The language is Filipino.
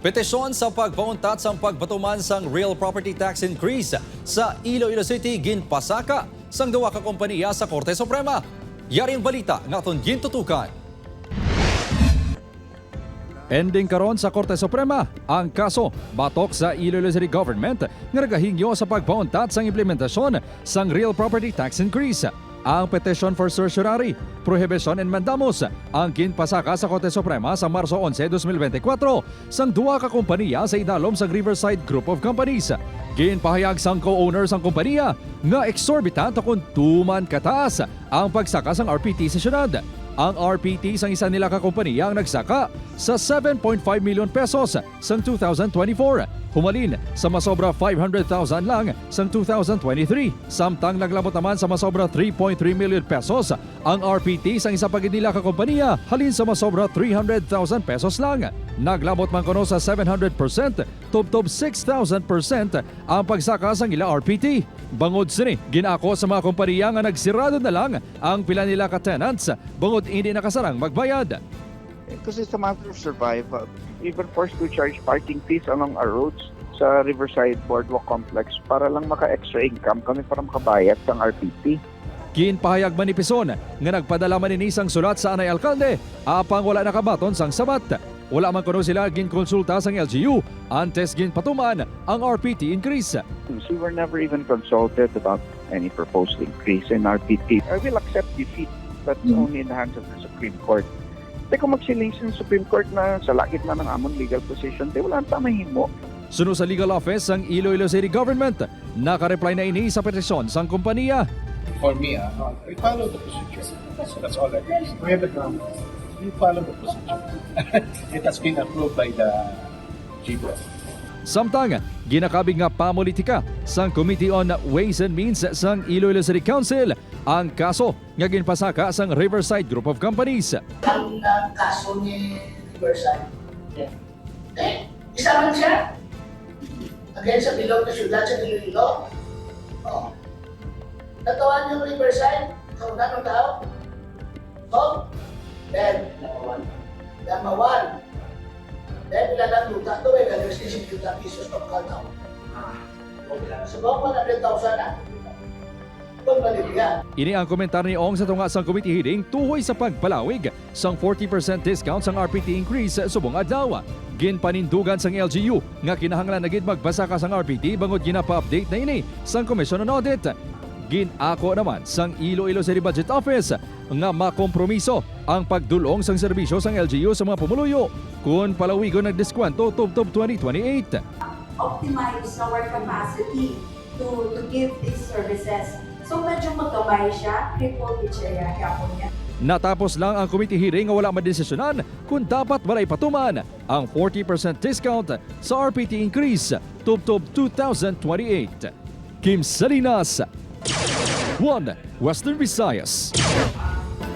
Petisyon sa pagpauntat sa pagpatuman sang real property tax increase sa Iloilo City ginpasaka sang duha ka kompaniya sa Korte Suprema. Yaring balita nga aton gintutukan. Ending karon sa Korte Suprema ang kaso batok sa Iloilo City government nga nagahingyo sa pagpauntat sang implementasyon sang real property tax increase. Ang petition for certiorari, prohibition and mandamus ang ginpasaka sa Korte Suprema sa Marso 11, 2024 sang duha ka kompaniya sa idalom sa Riverside Group of Companies. Ginpahayag sang co-owners ang kompaniya nga exorbitant akong tuman kataas ang pagsaka sang RPT sa syudad. Ang RPT sang isa nila ka kompaniya ang nagsaka sa 7.5 million pesos sang 2024. Humalin sa masobra 500,000 lang sang 2023. Samtang naglabot naman sa masobra 3.3 million pesos ang RPT sang isa pagid nila ka kompaniya halin sa masobra 300,000 pesos lang. Naglabot man kuno sa 700%, tubtob 6,000% ang pagsaka sang ila RPT. Bangod sini, ginako sa mga kompaniya nga nagsirado na lang ang pila nila ka tenants bangod hindi nakasarang magbayad. Because it's a matter of survival. We were forced to charge parking fees along our roads sa Riverside Boardwalk Complex para lang maka-extra income kami para makabayad ng RPT. Ginpahayag man ni Petisyon nga nagpadala man ini sang sulat sa anay alkalde apang wala nakabaton sang sabat. Wala man kuno sila ginkonsulta sang LGU antes ginpatuman ang RPT increase. We were never even consulted about any proposed increase in RPT. I will accept defeat, but only in the hands of the Supreme Court. Di kung magsiling sa Supreme Court na sa lakit na ng amon legal position, di wala ang tamahimo. Sunod sa legal office ang Iloilo City government, nakareply na ini sa petisyon sang kompaniya. For me, we follow the procedure. That's all I can say. We have the ground. We follow the procedure. It has been approved by the GBO. Samtang, ginakabig nga pamulitika sang Committee on Ways and Means sang Iloilo City Council ang kaso nga ginpasaka sang Riverside Group of Companies. Ang kaso ni Riverside, isa man siya against sa bilog na syudad sa Iloilo. Natawan yung Riverside, kauna ng tao. Then, number one. Then, ilan ang luta ito, may galing 60 pesos per kaltaw. So, baka 100,000 na. Ini ang komentar ni Ong sa tunga sang committee hearing tuhoy sa pagpalawig sang 40% discount sang RPT increase subong adlaw. Ginpanindugan sang LGU nga kinahanglan na gid magbasa ka sang RPT bangod ginapa-update na ini sang Commission on Audit. Ginako naman sang Iloilo City Budget Office nga makompromiso ang pagdulong sang serbisyo sang LGU sa mga pumuluyo kung palawigon nagdiskwento tubtob 2028. Optimize our capacity to give these services. So medyo magkabay siya, triple picture po niya. Natapos lang ang committee hearing nga wala madesisyonan kung dapat walay patuman ang 40% discount sa RPT increase tubtob 2028. Kim Salinas, 1 Western Visayas.